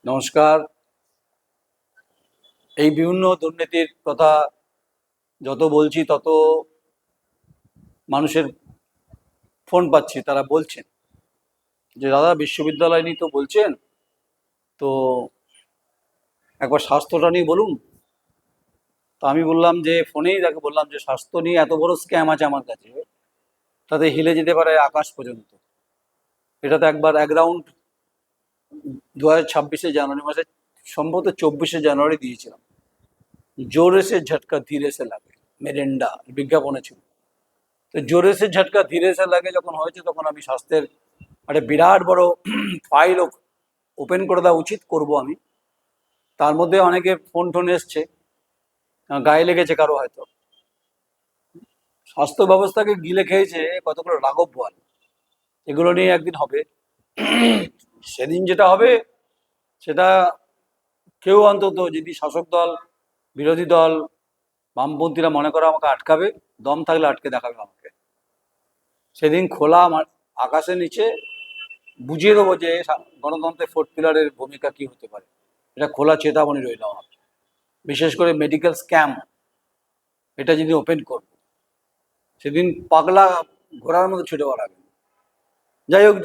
নমস্কার। এই বিভিন্ন দুর্নীতির কথা যত বলছি তত মানুষের ফোন পাচ্ছি, তারা বলছেন যে দাদা বিশ্ববিদ্যালয় নিয়ে তো বলছেন, তো একবার স্বাস্থ্যটা নিয়ে বলুন। তো আমি বললাম যে ফোনেই তাকে বললাম যে স্বাস্থ্য নিয়ে এত বড় স্ক্যাম আছে আমার কাছে, তাতে হিলে যেতে পারে আকাশ পর্যন্ত। এটা তো একবার এক রাউন্ড 2026 জানুয়ারি মাসে, সম্ভবত 24 জানুয়ারি দিয়েছিলাম। জোরে সে ঝটকা ধীরে সে লাগে, মেরেন্ডা বিজ্ঞাপনে ছিল। তো জোরে সে ঝটকা ধীরে সে লাগে যখন হয়েছে, তখন আমি স্বাস্থ্যের একটা বিরাট বড় ফাইল ওপেন করে দেওয়া উচিত করব আমি। তার মধ্যে অনেকে ফোন টোন এসছে, গায়ে লেগেছে কারো হয়তো। স্বাস্থ্য ব্যবস্থাকে গিলে খেয়েছে কতগুলো রাঘব বোয়াল, এগুলো নিয়ে একদিন হবে। সেদিন যেটা হবে সেটা কেউ অন্তত, যদি শাসক দল, বিরোধী দল, বামপন্থীরা মনে করে আমাকে আটকাবে, দম থাকলে আটকে দেখাবে আমাকে। সেদিন খোলা আকাশের নিচে বুঝিয়ে দেবো যে গণতন্ত্রের ফোর্থ পিলারের ভূমিকা কি হতে পারে। এটা খোলা চেতাবনী রইল আমার। বিশেষ করে মেডিকেল স্ক্যাম, এটা যদি ওপেন করবো, সেদিন পাগলা ঘোড়ার মতো ছুটে বেড়াবে। যাই হোক,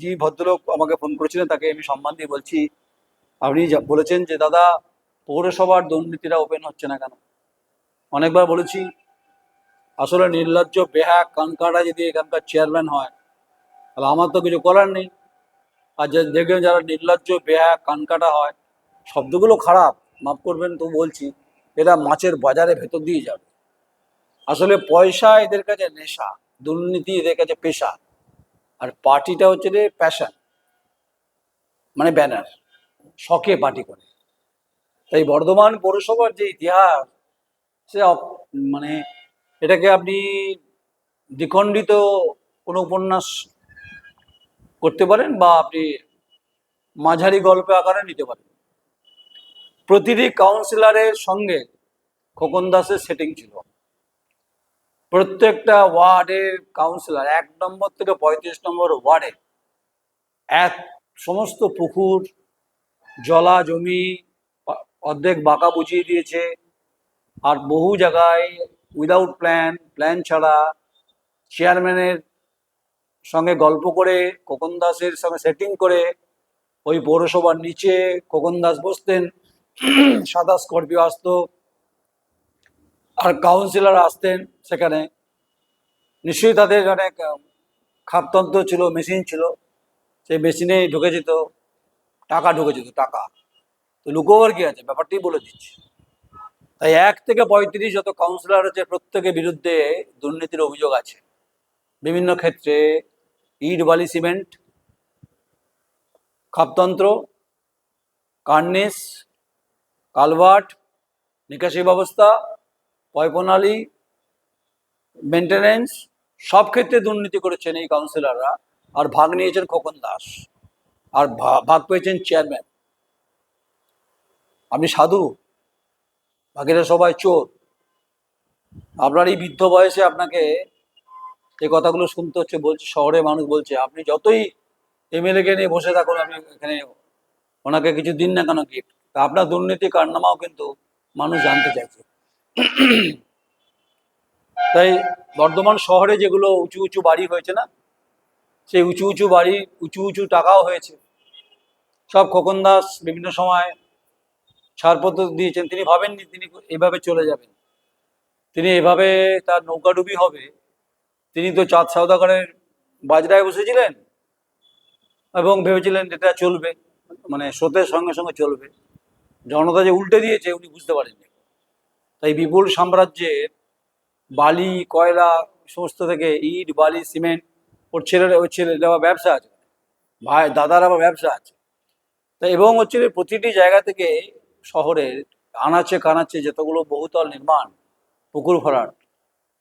যে ভদ্রলোক আমাকে ফোন করেছিলেন তাকে আমি সম্মান দিয়ে বলছি, আপনি বলেছেন যে দাদা পৌরসভার দুর্নীতিটা ওপেন হচ্ছে না কেন। অনেকবার বলেছি, আসলে নির্লজ্জ বেহায়া কানকাটা যদি এখানকার চেয়ারম্যান হয়, তাহলে আমার তো কিছু করার নেই। আর যে দেখবেন যারা নির্লজ্জ বেহায়া কানকাটা হয়, শব্দগুলো খারাপ, মাফ করবেন তো বলছি, এরা মাছের বাজারে ভেতর দিয়ে যাবে। আসলে পয়সা এদের কাছে নেশা, দুর্নীতি এদের কাছে পেশা, আর পার্টিটা হচ্ছে যে প্যাশন, মানে ব্যানার, শখে পার্টি করে। তাই বর্ধমান পৌরসভার যে ইতিহাস, সে মানে এটাকে আপনি দ্বিখণ্ডিত কোনো উপন্যাস করতে পারেন, বা আপনি মাঝারি গল্প আকারে নিতে পারেন। প্রতিটি কাউন্সিলরের সঙ্গে খোকন দাসের সেটিং ছিল। প্রত্যেকটা ওয়ার্ডের কাউন্সিলর 1 নম্বর থেকে 35 নম্বর ওয়ার্ডে এক সমস্ত পুকুর, জলা জমি অর্ধেক বাঁকা বুঝিয়ে দিয়েছে। আর বহু জায়গায় উইদাউট প্ল্যান ছাড়া চেয়ারম্যানের সঙ্গে গল্প করে, খোকন দাসের সঙ্গে সেটিং করে, ওই পৌরসভার নিচে খোকন দাস বসতেন, সাদা স্করপিও আসতো, আর কাউন্সিলর আসতেন সেখানে। নিশ্চয়ই তাদের অনেক খাপতন্ত্র ছিল, মেশিন ছিল, সেই মেশিনে ঢুকে যেত টাকা, ঢুকে যেত টাকা। তো লুকোবার কি আছে, ব্যাপারটাই বলে দিচ্ছি। তাই 1 থেকে 35 যত কাউন্সিলর আছে, প্রত্যেকের বিরুদ্ধে দুর্নীতির অভিযোগ আছে। বিভিন্ন ক্ষেত্রে ইট বালি সিমেন্ট, খাপতন্ত্র, কার্নিস, কালভার্ট, নিকাশি ব্যবস্থা, পয়প্রণালী, মেনটেনেন্স, সব ক্ষেত্রে দুর্নীতি করেছেন এই কাউন্সিলররা। আর ভাগ নিয়েছেন খোকন দাস, আর ভাগ পেয়েছেন চেয়ারম্যান। আপনি সাধু, বাকিরা সবাই চোর। আপনার এই বৃদ্ধ বয়সে আপনাকে এই কথাগুলো শুনতে হচ্ছে। বলছে শহরে মানুষ বলছে, আপনি যতই এমএলএ কে নিয়ে বসে থাকুন, আপনি এখানে ওনাকে কিছু দিন না কেন গিফট। তা আপনার দুর্নীতি কারনামাও কিন্তু মানুষ জানতে চাইছে। তাই বর্ধমান শহরে যেগুলো উঁচু উঁচু বাড়ি হয়েছে না, সেই উঁচু উঁচু বাড়ি, উঁচু উঁচু টাকাও হয়েছে। সব খোকন দাস বিভিন্ন সময় ছাড়পত্র দিয়েছেন। তিনি ভাবেননি তিনি এভাবে চলে যাবেন, তিনি এভাবে তার নৌকাডুবি হবে। তিনি তো চাঁদ সওদাগরের বাজরায় বসেছিলেন এবং ভেবেছিলেন এটা চলবে, মানে স্রোতের সঙ্গে সঙ্গে চলবে। জনতা যে উল্টে দিয়েছে উনি বুঝতে পারেননি। তাই বিপুল সাম্রাজ্যের বালি, কয়লা, সমস্ত থেকে ইট বালি সিমেন্ট, ওর ছেলের আবার ব্যবসা আছে, ভাই দাদার আবার ব্যবসা আছে। তাই এবং হচ্ছে প্রতিটি জায়গা থেকে শহরের আনাচে কানাচে যতগুলো বহুতল নির্মাণ, পুকুর ভরাট,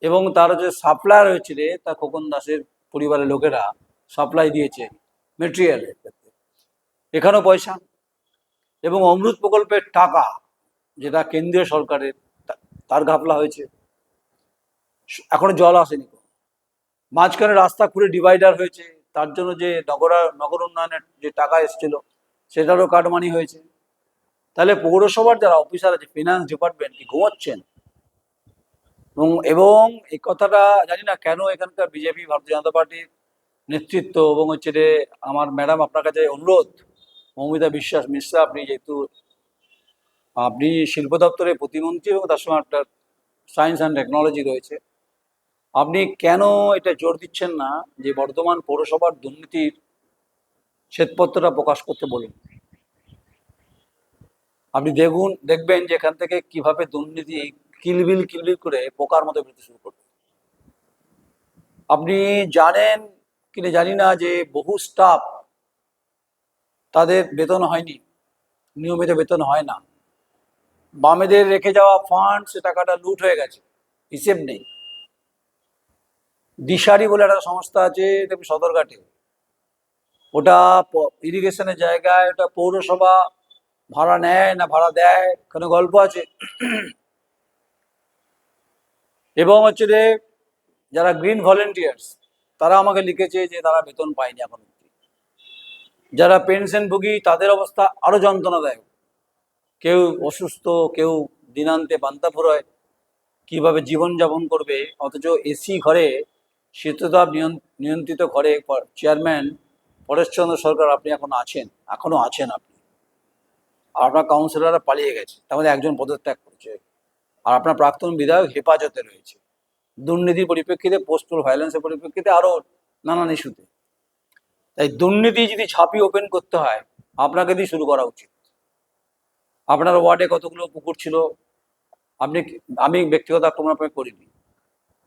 এবং তার যে সাপ্লায়ার হয়েছিল, তা খোকন দাসের পরিবারের লোকেরা সাপ্লাই দিয়েছে মেটেরিয়ালের ক্ষেত্রে। এখানেও পয়সা। এবং অমৃত প্রকল্পের টাকা, যেটা কেন্দ্রীয় সরকারের, তার ঘাপলা হয়েছে। এখনো জল আসেনি। মাঝখানে রাস্তা খুঁড়ে ডিভাইডার হয়েছে, তার জন্য যে নগর উন্নয়নের যে টাকা এসেছিল, সেটারও কাটমানি হয়েছে। তাহলে পৌরসভার যারা অফিসার আছে, ফিনান্স ডিপার্টমেন্ট, কি ঘুমাচ্ছেন? এবং এই কথাটা জানি না কেন এখানকার বিজেপি, ভারতীয় জনতা পার্টির নেতৃত্ব এবং হচ্ছে যে আমার ম্যাডাম আপনার কাছে অনুরোধ, মৌমিতা বিশ্বাস মিশ্রা, আপনি যেহেতু আপনি শিল্প দপ্তরের প্রতিমন্ত্রী এবং তার সঙ্গে আপনার সায়েন্স অ্যান্ড টেকনোলজি রয়েছে, আপনি কেন এটা জোর দিচ্ছেন না যে বর্ধমান পৌরসভার দুর্নীতির শ্বেতপত্রটা প্রকাশ করতে বলুন? আপনি দেখবেন যে এখান থেকে কিভাবে দুর্নীতি কিলবিল কিলবিল করে পোকার মতো বেরোতে শুরু করবে। আপনি জানেন কিনা জানি না যে বহু স্টাফ, তাদের বেতন হয়নি, নিয়মিত বেতন হয় না, বামেদের রেখে যাওয়া ফান্ড সে টাকাটা লুট হয়ে গেছে, হিসেব নেই। দিশারি বলে একটা সংস্থা আছে দেখবি সদরঘাটে, ওটা ইরিগেশনের জায়গায়, ওটা পৌরসভা ভাড়া নেয় না ভাড়া দেয়, কোনো গল্প আছে। এবং হচ্ছে যে যারা গ্রিন ভলেন্টিয়ার্স, তারা আমাকে লিখেছে যে তারা বেতন পায়নি এখন অব্দি। যারা পেনশনভোগী তাদের অবস্থা আরো যন্ত্রণাদায়ক, কেউ অসুস্থ, কেউ দিনান্তে বান্তা ফুরোয়, কিভাবে জীবনযাপন করবে। অথচ এসি ঘরে, শীততাপ নিয়ন্ত্রিত ঘরে চেয়ারম্যান পরেশচন্দ্র সরকার আপনি এখনো আছেন আপনি। আর আপনার কাউন্সিলররা পালিয়ে গেছে, তার মধ্যে একজন পদত্যাগ করেছে। আর আপনার প্রাক্তন বিধায়ক হেফাজতে রয়েছে, দুর্নীতির পরিপ্রেক্ষিতে, পোস্টাল ভায়োলেন্সের পরিপ্রেক্ষিতে, আরো নানান ইস্যুতে। তাই দুর্নীতি যদি ঝাঁপি ওপেন করতে হয়, আপনাকে দিয়ে শুরু করা উচিত। আপনার ওয়ার্ডে কতগুলো পুকুর ছিল, আমি ব্যক্তিগত আক্রমণ আপনাকে করিনি।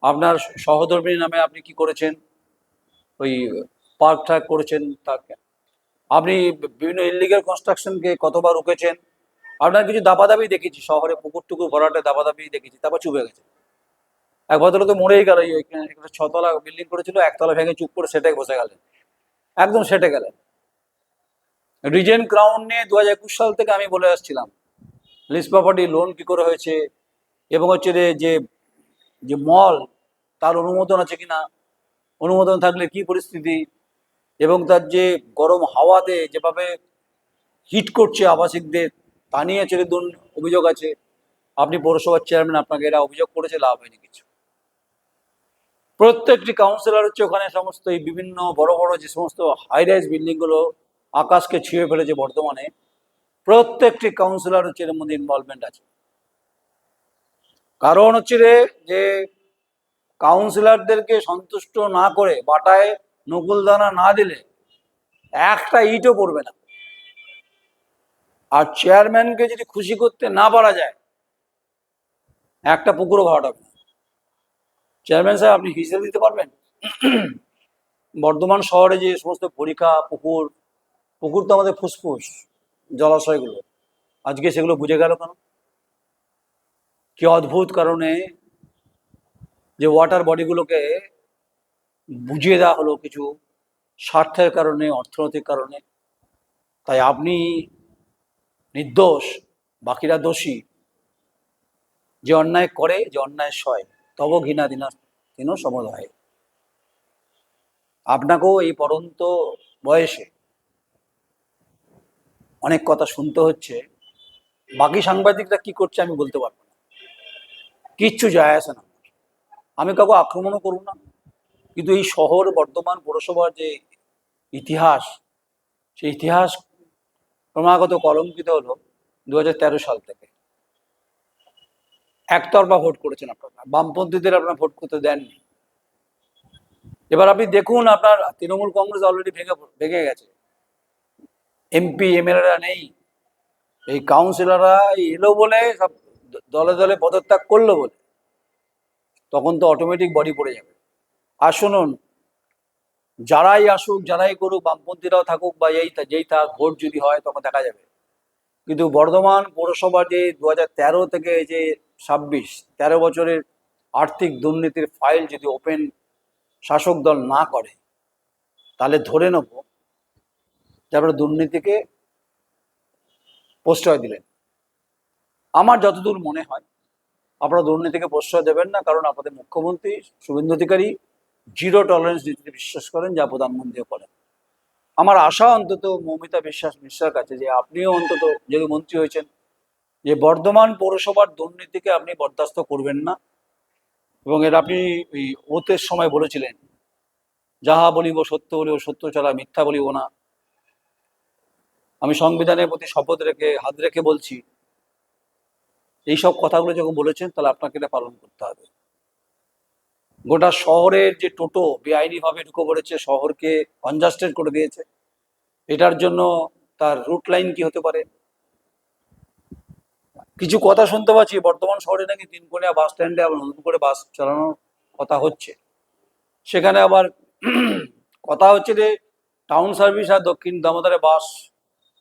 আপনার সহধর্মিনীর নামে আপনি কি করেছেন? ওই পার্ক টার্ক করেছেন তাকে। আপনি বিভিন্ন ইলিগাল কনস্ট্রাকশনকে কতবার রুকেছেন। আপনার কিছু দাবাদাবি দেখেছি, শহরে পুকুর টুকুর ভরাটে দাবাদাবি দেখেছি, তারপর চুপে গেছে। এক ভদ্রলোক তো মরেই গেল, একটা 6 তলা বিল্ডিং করেছিল, 1 তলা ভেঙে চুপ করে সেটাই বসে গেলেন, একদম সেটে গেলেন। রিজেন্ট ক্রাউন নিয়ে 2021 সাল থেকে আমি বলে আসছিলাম, লিজ প্রপার্টি লোন কি করে হয়েছে, এবং হচ্ছে যে যে মল, তার অনুমোদন আছে কিনা, অনুমোদন থাকলে কি পরিস্থিতি, এবং তার যে গরম হাওয়াতে যেভাবে হিট করছে আবাসিকদের, তা নিয়ে অভিযোগ আছে। আপনি পৌরসভার চেয়ারম্যান, আপনাকে এরা অভিযোগ করেছে, লাভ হয়নি কিছু। প্রত্যেকটি কাউন্সিলর হচ্ছে ওখানে সমস্ত এই বিভিন্ন বড় বড় যে সমস্ত হাই রাইজ বিল্ডিং গুলো আকাশকে ছুঁয়ে ফেলেছে বর্তমানে, প্রত্যেকটি কাউন্সিলর হচ্ছে এর মধ্যে ইনভলভমেন্ট আছে। কারণ হচ্ছে যে কাউন্সিলরদেরকে সন্তুষ্ট না করে, বাটায় নকুলদানা না দিলে একটা ইটও পড়বে না। আর চেয়ারম্যানকে যদি খুশি করতে না পারা যায়, একটা পুকুরও ভরাট হবে না। চেয়ারম্যান সাহেব, আপনি হিসেব দিতে পারবেন বর্ধমান শহরে যে সমস্ত পরীক্ষা পুকুর, পুকুর তো আমাদের ফুসফুস জলাশয়গুলো, আজকে সেগুলো বুঝে গেল কেন? কি অদ্ভুত কারণে যে ওয়াটার বডিগুলোকে বুঝিয়ে দেওয়া হলো কিছু স্বার্থের কারণে, অর্থনৈতিক কারণে। তাই আপনি নির্দোষ, বাকিরা দোষী। যে অন্যায় করে, যে অন্যায় সয়, তব ঘৃণা দিন সমদয়। আপনাকেও এই পরন্ত বয়সে অনেক কথা শুনতে হচ্ছে। বাকি সাংবাদিকরা কি করছে আমি বলতে পারবো না, কিচ্ছু যায় আসে না। আমি কাউকে আক্রমণও করব না, কিন্তু এই শহর বর্ধমান পৌরসভার যে ইতিহাস, সেই ইতিহাস ক্রমাগত কলঙ্কিত হলো 2013 সাল থেকে। একতরফা ভোট করেছেন আপনারা, বামপন্থীদের আপনারা ভোট করতে দেননি। এবার আপনি দেখুন, আপনার তৃণমূল কংগ্রেস অলরেডি ভেঙে গেছে, এমপি এমএলএরা নেই, এই কাউন্সিলররা এলো বলে, সব দলে দলে পদত্যাগ করলো বলে, তখন তো অটোমেটিক বডি পড়ে যাবে। আর শুনুন, যারাই আসুক, যারাই করুক, বামপন্থীরাও থাকুক বা যেই থাক, ভোট যদি হয় তখন দেখা যাবে। কিন্তু বর্ধমান পৌরসভা যে 2013 থেকে যে 26, 13 বছরের আর্থিক দুর্নীতির ফাইল যদি ওপেন শাসক দল না করে, তাহলে ধরে নেব যে আপনারা দুর্নীতিকে প্রশ্রয় দিলেন। আমার যতদূর মনে হয় আপনারা দুর্নীতিকে প্রশ্রয় দেবেন না, কারণ আপনাদের মুখ্যমন্ত্রী শুভেন্দু অধিকারী জিরো টলারেন্স নীতিতে বিশ্বাস করেন, যা প্রধানমন্ত্রীও করেন। আমার আশা অন্তত মৌমিতা বিশ্বাস মিশ্রার কাছে যে আপনিও অন্তত যেহেতু মন্ত্রী হয়েছেন, যে বর্ধমান পৌরসভার দুর্নীতিকে আপনি বরদাস্ত করবেন না। এবং এর আপনি ওই ওতের সময় বলেছিলেন, যাহা বলিব সত্য বলিব, সত্য ছাড়া মিথ্যা বলিব না। আমি সংবিধানের প্রতি শপথ রেখে হাত রেখে বলছি, এইসব কথাগুলো যখন বলেছেন তাহলে আপনাকে এটা পালন করতে হবে। গোটা শহরের যে টোটো বেআইনিভাবে ঢুকে পড়েছে, শহরকে কনজাস্টেড করে দিয়েছে, এটার জন্য তার রুট লাইন কি হতে পারে? কিছু কথা শুনতে পাচ্ছি বর্তমান শহরে নাকি তিনকোনিয়া বাস স্ট্যান্ডে আবার নতুন করে বাস চালানোর কথা হচ্ছে। সেখানে আবার কথা হচ্ছে যে টাউন সার্ভিস আর দক্ষিণ দামোদরে বাস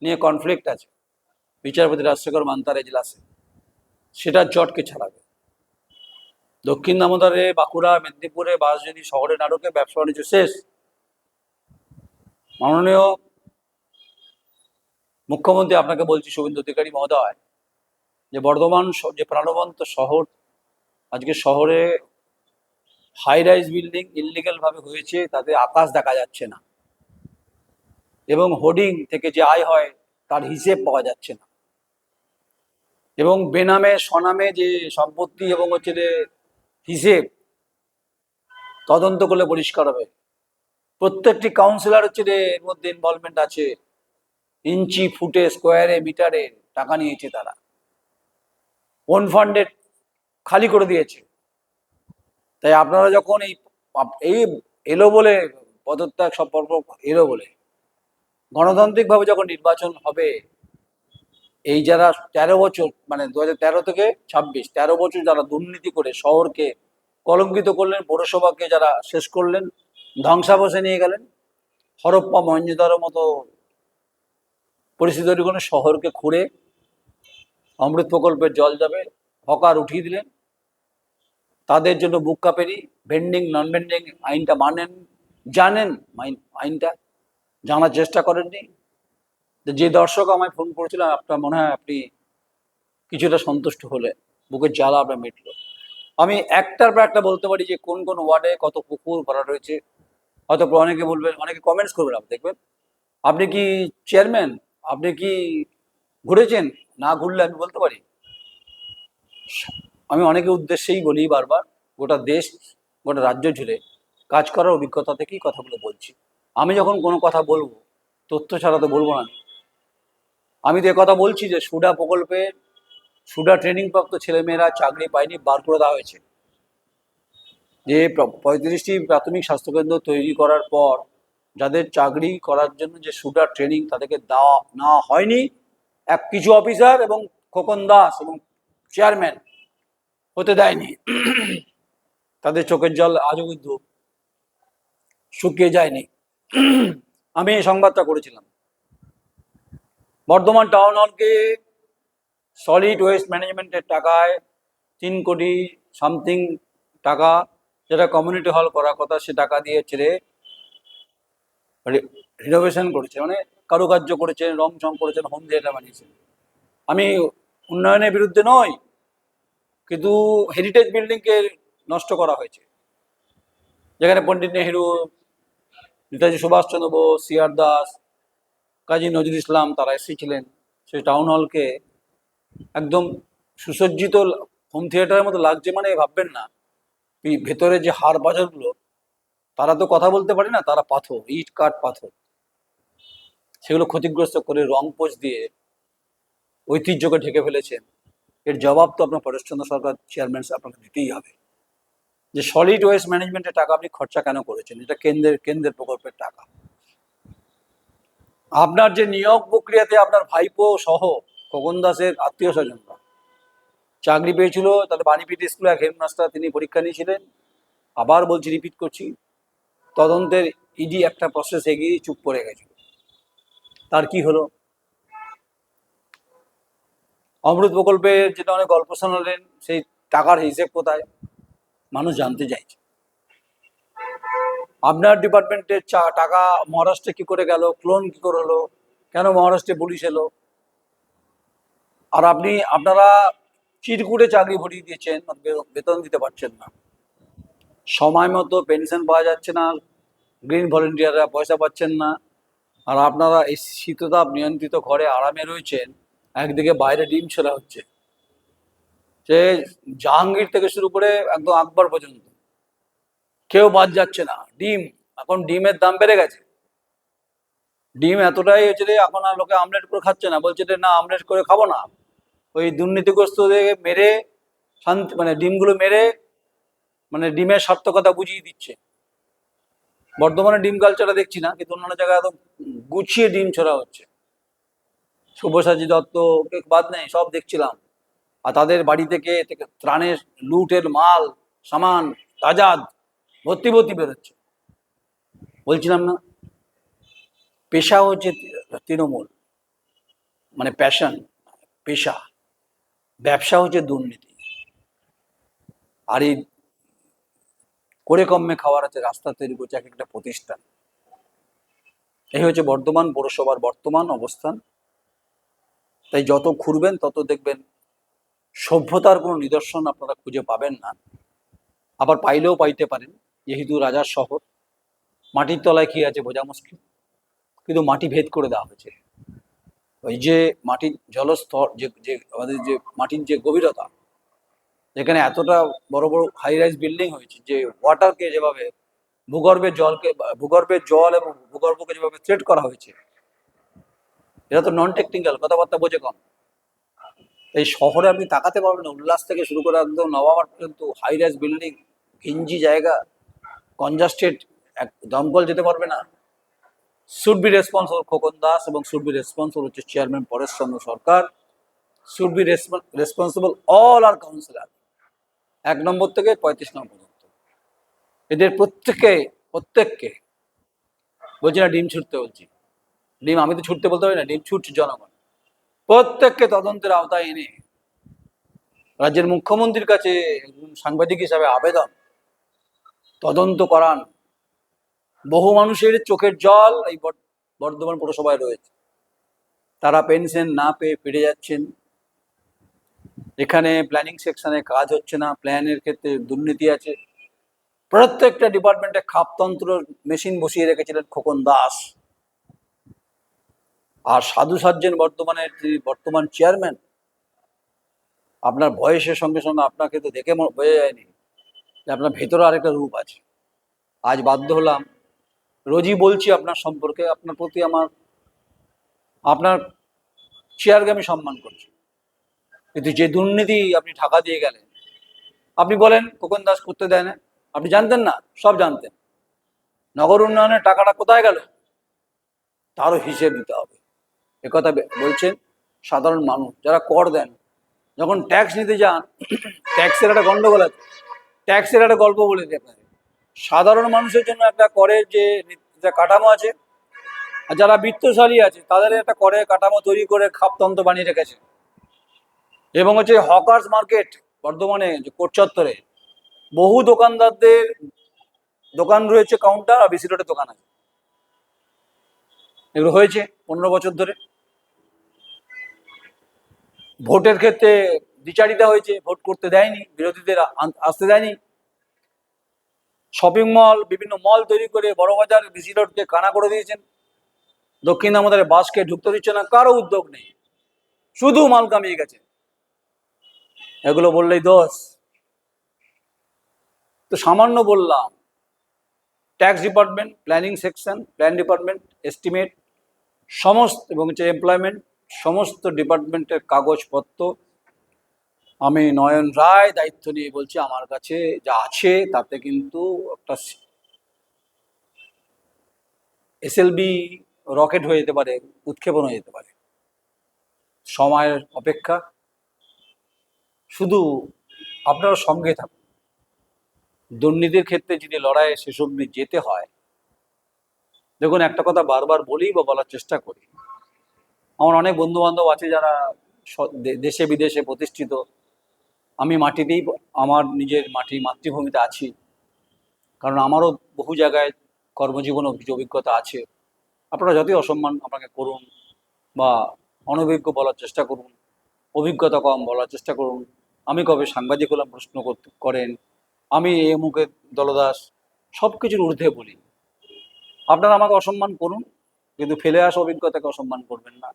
নিয়ে কনফ্লিক্ট আছে বিচারপতি রাজশেখর মান্তার এজলাসে, সেটার জটকে ছাড়াবে। দক্ষিণ দামোদরে, বাঁকুড়া, মেদিনীপুরে বাস যদি শহরে না ঢোকে, ব্যবসা বাণিজ্য শেষ। মাননীয় মুখ্যমন্ত্রী আপনাকে বলছি, শুভেন্দু অধিকারী মহোদয়, যে বর্ধমান যে প্রাণবন্ত শহর, আজকে শহরে হাই রাইজ বিল্ডিং ইললিগাল ভাবে হয়েছে, তাতে আকাশ দেখা যাচ্ছে না, এবং হোর্ডিং থেকে যে আয় হয় তার হিসেব পাওয়া যাচ্ছে না, এবং বেনামে স্বনামে যে সম্পত্তি এবং হচ্ছে যে হিসেব তদন্ত করলে পরিষ্কার হবে। প্রত্যেকটি কাউন্সিলর হচ্ছে যে এর মধ্যে ইনভলভমেন্ট আছে, ইঞ্চি ফুটে স্কোয়ারে মিটারে টাকা নিয়েছে তারা, ওন ফান্ডে খালি করে দিয়েছে। তাই আপনারা যখন এই এলো বলে পদত্যাগ সম্পর্ক এলো বলে গণতান্ত্রিকভাবে যখন নির্বাচন হবে, এই যারা 13 বছর মানে 2013 থেকে 26 13 বছর যারা দুর্নীতি করে শহরকে কলঙ্কিত করলেন, পৌরসভাকে যারা শেষ করলেন, ধ্বংসাবশে নিয়ে গেলেন, হরপ্পা মহেঞ্জোদারোর মতো পরিস্থিতি তৈরি করে শহরকে খুঁড়ে অমৃত প্রকল্পের জল যাবে, হকার উঠিয়ে দিলেন, তাদের জন্য বুক কাপেরি। ভেন্ডিং নন ভেন্ডিং আইনটা মানেন, জানেন আইনটা, জানার চেষ্টা করেননি। যে দর্শক আমায় ফোন করেছিলেন, আপনার মনে হয় আপনি কিছুটা সন্তুষ্ট হলে, বুকের জ্বালা আপনার মিটল। আমি একটার পর একটা বলতে পারি যে কোন কোন ওয়ার্ডে কত পুকুর ভরা রয়েছে। হয়তো অনেকে বলবেন, অনেকে কমেন্টস করবেন, আপনি দেখবেন আপনি কি চেয়ারম্যান, আপনি কি ঘুরেছেন? না ঘুরলে আমি বলতে পারি। আমি অনেকের উদ্দেশ্যেই বলি বারবার, গোটা দেশ গোটা রাজ্য জুড়ে কাজ করার অভিজ্ঞতা থেকেই কথাগুলো বলছি। আমি যখন কোনো কথা বলবো, তথ্য ছাড়া তো বলবো না। আমি তো কথা বলছি যে সুডা প্রকল্পে সুডা ট্রেনিং প্রাপ্ত ছেলেমেয়েরা চাকরি পায়নি, বার করে দেওয়া হয়েছে। যে 35টি প্রাথমিক স্বাস্থ্যকেন্দ্র তৈরি করার পর যাদের চাকরি করার জন্য যে সুডা ট্রেনিং তাদেরকে দেওয়া না হয়নি, কিছু অফিসার এবং খোকন দাস এবং চেয়ারম্যান হতে দেয়নি। তাদের চোখের জল আজও কিন্তু শুকিয়ে যায়নি। আমি এই সংবাদটা করেছিলাম। বর্ধমান টাউন হলকে সলিড ওয়েস্ট ম্যানেজমেন্টের টাকায় 3 কোটি সামথিং টাকা, যেটা কমিউনিটি হল করার কথা, সে টাকা দিয়ে ছেড়ে রিনোভেশন করেছে, মানে কারুকার্য করেছেন, রং চং করেছেন, হোম থিয়েটার বানিয়েছেন। আমি উন্নয়নের বিরুদ্ধে নই, কিন্তু হেরিটেজ বিল্ডিংকে নষ্ট করা হয়েছে, যেখানে পণ্ডিত নেহেরু, নেতাজি সুভাষচন্দ্র বোস, সিআর দাস, কাজী নজরুল ইসলাম তারা এসেছিলেন। সেই টাউন হলকে একদম সুসজ্জিত হোম থিয়েটারের মতো লাগছে, মানে ভাববেন না। ভেতরে যে হাড় পাথরগুলো, তারা তো কথা বলতে পারে না, তারা পাথর, ইট কাঠ পাথর, সেগুলো ক্ষতিগ্রস্ত করে রং পোচ দিয়ে ঐতিহ্যকে ঢেকে ফেলেছেন। এর জবাব তো আপনার পরেশচন্দ্র সরকার চেয়ারম্যান আপনাকে দিতেই হবে, যে সলিড ওয়েস্ট ম্যানেজমেন্টের টাকা আপনি খরচা কেন করেছেন? এটা কেন্দ্রের প্রকল্পের টাকা। আপনার যে নিয়োগ প্রক্রিয়াতে আপনার ভাইপো সহ খোকন দাসের আত্মীয় স্বজনরা চাকরি পেয়েছিল, তাদের বাণীপীঠ স্কুলে এক হেডমাস্টার, তিনি পরীক্ষা নিয়েছিলেন। আবার বলছি, রিপিট করছি, তদন্তের ইডি একটা প্রসেস এগিয়ে চুপ করে গেছিল। তার কি হলো? অমৃত প্রকল্পের যেটা অনেক গল্প শোনালেন, সেই টাকার হিসেব কোথায়? মানুষ জানতে চাইছে। আপনার ডিপার্টমেন্টের টাকা মহারাষ্ট্রে কি করে গেল? ক্লোন কি করে হলো? কেন মহারাষ্ট্রে পুলিশ এলো? আর আপনারা চিরকুটে চাকরি ভরিয়ে দিয়েছেন, বেতন দিতে পারছেন না, সময় মতো পেনশন পাওয়া যাচ্ছে না, গ্রিন ভলেন্টিয়াররা পয়সা পাচ্ছেন না, আর আপনারা এই শীততাপ নিয়ন্ত্রিত ঘরে আরামে রয়েছেন, একদিকে বাইরে ডিম ছোড়া হচ্ছে, সে জাহাঙ্গীর থেকে শুরু করে একদম আকবর পর্যন্ত কেউ বাদ যাচ্ছে না। ডিম, এখন ডিমের দাম বেড়ে গেছে। ডিম এতটাই হয়েছে যে এখন আর লোকে আমলেট করে খাচ্ছে না, বলছে যে না আমলেট করে খাবো না, ওই দুর্নীতিগ্রস্তদের মেরে শান্তি, মানে ডিমগুলো মেরে, মানে ডিমের সার্থকতা বুঝিয়ে দিচ্ছে। বর্ধমানে ডিম কালচারটা দেখছি না, কিন্তু অন্যান্য জায়গায় একদম গুছিয়ে ডিম ছড়া হচ্ছে। শুভসাচী দত্তকে বাদ নেই, সব দেখছিলাম। আর তাদের বাড়ি থেকে ত্রাণের লুটের মাল সামান তাজাদ ভর্তি ভর্তি বেরোচ্ছে। বলছিলাম না, পেশা হচ্ছে তৃণমূল, মানে প্যাশন, পেশা। ব্যবসা হচ্ছে দুর্নীতি। আর এই করে কমে খাওয়ার আছে রাস্তা তৈরি করছে এক একটা প্রতিষ্ঠান। এই হচ্ছে বর্ধমান পৌরসভার বর্তমান অবস্থান। তাই যত ঘুরবেন তত দেখবেন সভ্যতার কোনো নিদর্শন আপনারা খুঁজে পাবেন না। আবার পাইলেও পাইতে পারেন, যেহেতু রাজার শহর, মাটির তলায় কি আছে বোঝা মুশকিল, কিন্তু মাটি ভেদ করে দেওয়া হয়েছে। ওই যে মাটির জলস্তর, যে যে আমাদের যে মাটির যে গভীরতা, যেখানে এতটা বড় বড় হাই রাইজ বিল্ডিং হয়েছে, যে ওয়াটারকে যেভাবে ভূগর্ভের জল এবং ভূগর্ভকে যেভাবে থ্রেট করা হয়েছে, এটা তো নন টেকনিক্যাল, কথাবার্তা বোঝে কম। এই শহরে আপনি তাকাতে পারবেন না, উল্লাস থেকে শুরু করে একদম নবাবার পর্যন্ত হাই রাইজ বিল্ডিং, ঘিঞ্জি জায়গা, কনজাস্টেড, এক দমকল যেতে পারবে না। Should be responsible Khokan Das এবং শুড বি রেসপন্সিবল হচ্ছে chairman Pareshchandra Sarkar, should be responsible all are councillor, 1 number থেকে 35 নম্বর পর্যন্ত। এদের প্রত্যেককে বলছি না ডিম ছুটতে, বলছি ডিম আমি তো ছুটতে বলতে পারি না, ডিম ছুটছে জনগণ। প্রত্যেককে তদন্তের আওতায় এনে রাজ্যের মুখ্যমন্ত্রীর কাছে সাংবাদিক হিসাবে আবেদন, তদন্ত করান। বহু মানুষের চোখের জল এই বর্ধমান পৌরসভায় রয়েছে, তারা পেনশন না পেয়ে ফিরে যাচ্ছেন। এখানে প্ল্যানিং সেকশনে কাজ হচ্ছে না, প্ল্যানের ক্ষেত্রে দুর্নীতি আছে। প্রত্যেকটা ডিপার্টমেন্টে খাপতন্ত্র মেশিন বসিয়ে রেখেছিলেন খোকন দাস। আর সাধু সাজ্জেন বর্তমানের যিনি বর্তমান চেয়ারম্যান, আপনার বয়সের সঙ্গে সঙ্গে আপনাকে তো দেখে বোঝা যায়নি যে আপনার ভেতরে আরেকটা রূপ আছে। আজ বাধ্য হলাম, রোজই বলছি আপনার সম্পর্কে, আপনার প্রতি আপনার চেয়ারকে আমি সম্মান করছি, কিন্তু যে দুর্নীতি আপনি ঢাকা দিয়ে গেলেন, আপনি বলেন খোকন দাস করতে দেয় না, আপনি জানতেন না? সব জানতেন। নগর উন্নয়নের টাকাটা কোথায় গেল তারও হিসেব দিতে হবে, একথা বলছেন সাধারণ মানুষ যারা কর দেন। যখন ট্যাক্স নিতে যান, ট্যাক্সের একটা গন্ডগোল আছে, ট্যাক্সের একটা গল্প বলে দিই আপনাকে। সাধারণ মানুষের জন্য একটা করের যে কাঠামো আছে, আর যারা বিত্তশালী আছে তাদের একটা করের কাঠামো তৈরি করে খাপতন্ত্র বানিয়ে রেখেছে। এবং হচ্ছে হকার্স মার্কেট, বর্ধমানে যে কোট চত্বরে বহু দোকানদারদের দোকান রয়েছে, কাউন্টার আর বিসি রোডের দোকান আছে। এগুলো হয়েছে 15 বছর ধরে। ভোটের ক্ষেত্রে দ্বিচারিতা হয়েছে, ভোট করতে দেয়নি, বিরোধীদের আসতে দেয়নি। শপিং মল, বিভিন্ন মল তৈরি করে বড় বাজার বিসি রোডকে কানা করে দিয়েছেন। দক্ষিণ আমাদের বাসকে ঢুকতে দিচ্ছে না, কারো উদ্যোগ নেই, শুধু মাল কামিয়ে গেছে। এগুলো বললেই দোষ। তো সামান্য বললাম, tax department, planning section, plan department, estimate, সমস্ত এবং হচ্ছে এমপ্লয়মেন্ট, সমস্ত ডিপার্টমেন্টের কাগজপত্র আমি নয়ন রায় দায়িত্ব নিয়ে বলছি, আমার কাছে যা আছে তাতে কিন্তু একটা এসএলবি রকেট হয়ে যেতে পারে, উৎক্ষেপণ হয়ে যেতে পারে। সময়ের অপেক্ষা, শুধু আপনারা সঙ্গে থাকুন। দুর্নীতির ক্ষেত্রে যদি লড়াইয়ে শেষ অবধি যেতে হয়, দেখুন একটা কথা বারবার বলি বা বলার চেষ্টা করি, আমার অনেক বন্ধু বান্ধব আছে যারা দেশে বিদেশে প্রতিষ্ঠিত। আমি মাটিতেই, আমার নিজের মাতৃভূমিতে আছি, কারণ আমারও বহু জায়গায় কর্মজীবন অভিজ্ঞতা আছে। আপনারা যতই অসম্মান আমাকে করুন বা অনভিজ্ঞ বলার চেষ্টা করুন, অভিজ্ঞতা কম বলার চেষ্টা করুন, আমি কবে সাংবাদিক হলাম প্রশ্ন করেন, আমি এ মুখে দলদাস, সব কিছুর ঊর্ধ্বে বলি। আপনারা আমাকে অসম্মান করুন, কিন্তু ফেলে আসা অভিজ্ঞতাকে অসম্মান করবেন না।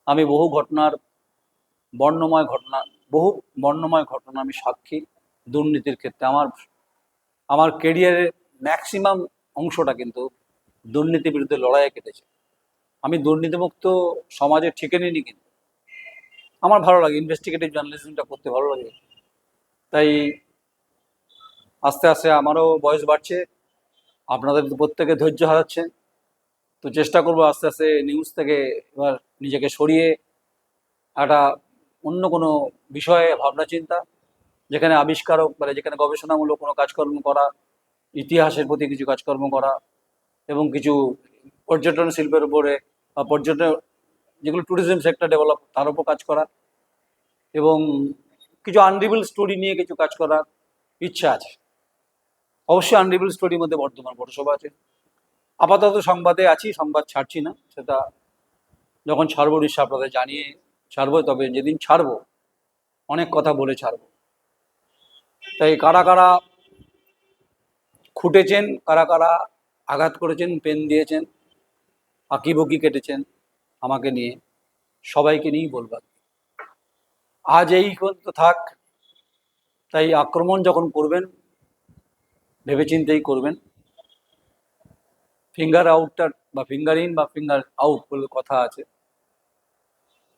আমি বহু ঘটনা বহু বর্ণময় ঘটনা আমি সাক্ষী। দুর্নীতির ক্ষেত্রে আমার কেরিয়ারের ম্যাক্সিমাম অংশটা কিন্তু দুর্নীতির বিরুদ্ধে লড়াইয়ে কেটেছে। আমি দুর্নীতিমুক্ত সমাজে ঠিকে নিইনি, কিন্তু আমার ভালো লাগে, ইনভেস্টিগেটিভ জার্নালিজমটা করতে ভালো লাগে। তাই আস্তে আস্তে আমারও বয়স বাড়ছে, আপনাদের প্রত্যেকে ধৈর্য হারাচ্ছেন। তো চেষ্টা করবো আস্তে আস্তে নিউজ থেকে এবার নিজেকে সরিয়ে একটা অন্য কোনো বিষয়ে ভাবনা চিন্তা, যেখানে আবিষ্কারক মানে যেখানে গবেষণামূলক কোনো কাজকর্ম করা, ইতিহাসের প্রতি কিছু কাজকর্ম করা, এবং কিছু পর্যটন শিল্পের উপরে বা পর্যটন যেগুলো ট্যুরিজম সেক্টর ডেভেলপ তার উপর কাজ করা, এবং কিছু আনরিভিল স্টোরি নিয়ে কিছু কাজ করার ইচ্ছা আছে। অবশ্যই আনরিভিল স্টোরির মধ্যে বর্ধমান পৌরসভা আছে। আপাতত সংবাদে আছি, সংবাদ ছাড়ছি না, সেটা যখন ছাড়বো নিশ্চয় আপনাদের জানিয়ে ছাড়বো। তবে যেদিন ছাড়বো অনেক কথা বলে ছাড়বো। তাই কারা কারা খুঁটেছেন, কারা কারা আঘাত করেছেন, পেন দিয়েছেন, আঁকিবুকি কেটেছেন আমাকে নিয়ে, সবাইকে নিয়েই বলবার আজ এই পর্যন্ত থাক। তাই আক্রমণ যখন করবেন ভেবেচিন্তেই করবেন। ফিঙ্গার আউটটা বা ফিঙ্গার ইন বা ফিঙ্গার আউট বলে কথা আছে,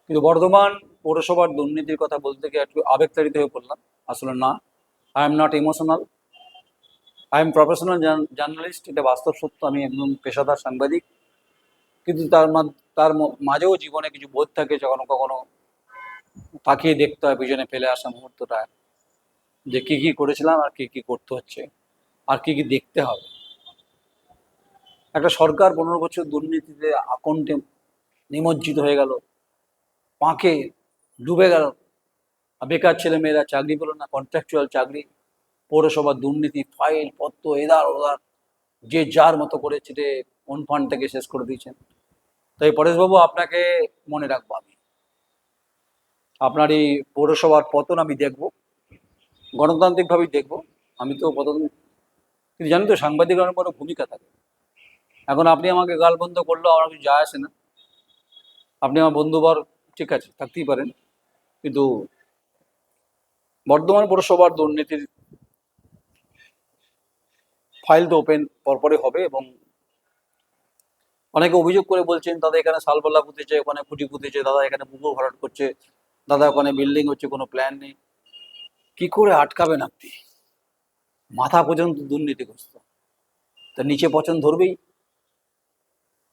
কিন্তু বর্ধমান পৌরসভার দুর্নীতির কথা বলতে গিয়ে একটু আবেগতাড়িত হয়ে পড়লাম। আসলে না, I am not emotional, I am professional journalist. এটা বাস্তব সত্য, আমি একদম পেশাদার সাংবাদিক। কিন্তু তার মাঝেও জীবনে কিছু বোধ থাকে, যখন কখনো তাকিয়ে দেখতে হয় পিছনে ফেলে আসা মুহূর্তটা, যে কি কি করেছিলাম আর কি কি করতে হচ্ছে আর কি কি দেখতে হবে। একটা সরকার 15 বছর দুর্নীতিতে আকণ্ঠে নিমজ্জিত হয়ে গেল, পাঁকে ডুবে গেল, বেকার ছেলে মেয়েরা চাকরি পেল না, কন্ট্রাকচুয়াল চাকরি, পৌরসভার দুর্নীতি, ফাইল পত্র এদার ওদার, যে যার মতো করে ছিটে কোন ফান্ড থেকে শেষ করে দিয়েছেন। তাই পরেশবাবু, আপনাকে মনে রাখবো আমি, আপনার এই পৌরসভার পতন আমি দেখব, গণতান্ত্রিকভাবেই দেখব। আমি তো পতন, কিন্তু জানি তো সাংবাদিকের বড় ভূমিকা থাকে। এখন আপনি আমাকে গালবন্ধ করলেও আমার কিছু যায় আসে না। আপনি আমার বন্ধুবর, ঠিক আছে, থাকতেই পারেন, কিন্তু বর্ধমান পৌরসভার দুর্নীতির ফাইল তো ওপেন পরপরই হবে। এবং অনেকে অভিযোগ করে বলছেন, দাদা এখানে শালবল্লা পুঁতেছে, ওখানে খুঁটি পুঁতেছে, দাদা এখানে পুকুর ভরাট করছে, দাদা ওখানে বিল্ডিং হচ্ছে, কোনো প্ল্যান নেই। কি করে আটকাবেন আপনি? মাথা পর্যন্ত দুর্নীতিগ্রস্ত, তা নিচে পচন ধরবেই।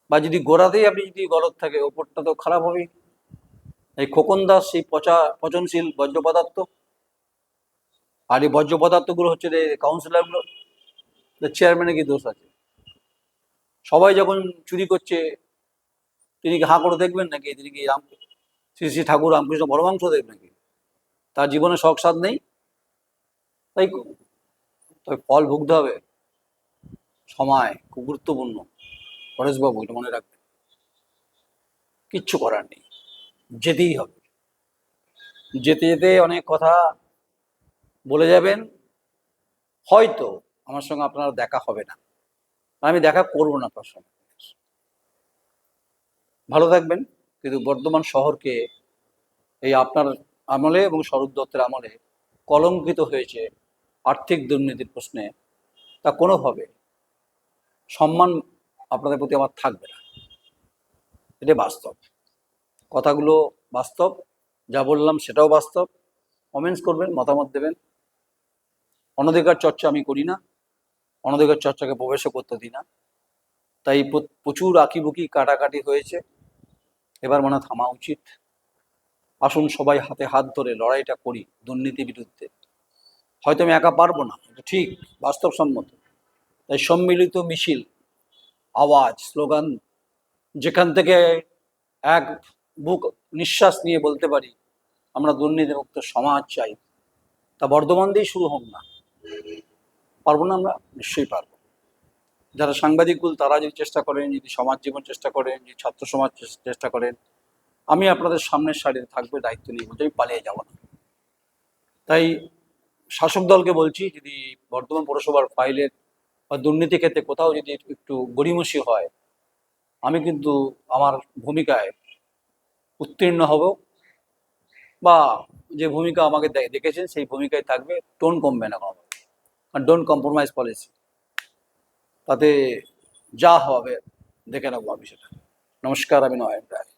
বা যদি গোড়াতেই আপনি যদি গলদ থাকে, ওপরটা তো খারাপ হবেই। এই খোকন দাস সেই পচনশীল বর্জ্য পদার্থ, আর এই বর্জ্য পদার্থগুলো হচ্ছে কাউন্সিলরগুলো, চেয়ারম্যানের কি দোষ আছে? সবাই যখন চুরি করছে, তিনি কি হাঁ করে দেখবেন নাকি? তিনি কি শ্রী শ্রী ঠাকুর রামকৃষ্ণ পরমাংশ দেব নাকি? তার জীবনে শখ সাধ নেই? তাই তবে ফল ভুগতে হবে। সময় খুব গুরুত্বপূর্ণ পরেশবাবু, এটা মনে রাখবেন। কিচ্ছু করার নেই, যেতেই হবে। যেতে যেতে অনেক কথা বলে যাবেন, হয়তো আমার সঙ্গে আপনার দেখা হবে না, আমি দেখা করবো না আপনার সঙ্গে। ভালো থাকবেন। কিন্তু বর্ধমান শহরকে এই আপনার আমলে এবং স্বরূপ দত্তের আমলে কলঙ্কিত হয়েছে আর্থিক দুর্নীতির প্রশ্নে, তা কোনোভাবে সম্মান আপনাদের প্রতি আমার থাকবে না। এটা বাস্তব, কথাগুলো বাস্তব, যা বললাম সেটাও বাস্তব। কমেন্টস করবেন, মতামত দেবেন। অনধিকার চর্চা আমি করি না, অনধিকার চর্চাকে প্রবেশও করতে দিই না। তাই প্রচুর আঁকিবুকি কাটাকাটি হয়েছে, এবার মনে হয় থামা উচিত। আসুন সবাই হাতে হাত ধরে লড়াইটা করি দুর্নীতির বিরুদ্ধে। হয়তো আমি একা পারবো না, এটা ঠিক, বাস্তবসম্মত। তাই সম্মিলিত মিছিল, আওয়াজ, স্লোগান, যেখান থেকে এক বুক নিঃশ্বাস নিয়ে বলতে পারি আমরা দুর্নীতিমুক্ত সমাজ চাই, তা বর্ধমান দিয়েই শুরু হোক না। পারবো না আমরা? নিশ্চয়ই পারবো। যারা সাংবাদিকগুলো তারা যদি চেষ্টা করেন, যদি সমাজ জীবন চেষ্টা করেন, যদি ছাত্র সমাজ চেষ্টা করেন, আমি আপনাদের সামনের সারিতে থাকবে, দায়িত্ব নিয়ে বলতে, আমি পালিয়ে যাব না। তাই শাসক দলকে বলছি, যদি বর্ধমান পৌরসভার ফাইলের বা দুর্নীতি ক্ষেত্রে কোথাও যদি একটু গড়িমসি হয়, আমি কিন্তু আমার ভূমিকায় উত্তীর্ণ হব, বা যে ভূমিকা আমাকে দেখেছেন সেই ভূমিকায় থাকবে, টোন কমবে না কখনো। আর ডোন্ট কম্প্রোমাইজ পলিসি, তাতে যা হবে দেখে নেবো আমি সেটা। নমস্কার, আমি নয়ন রায়।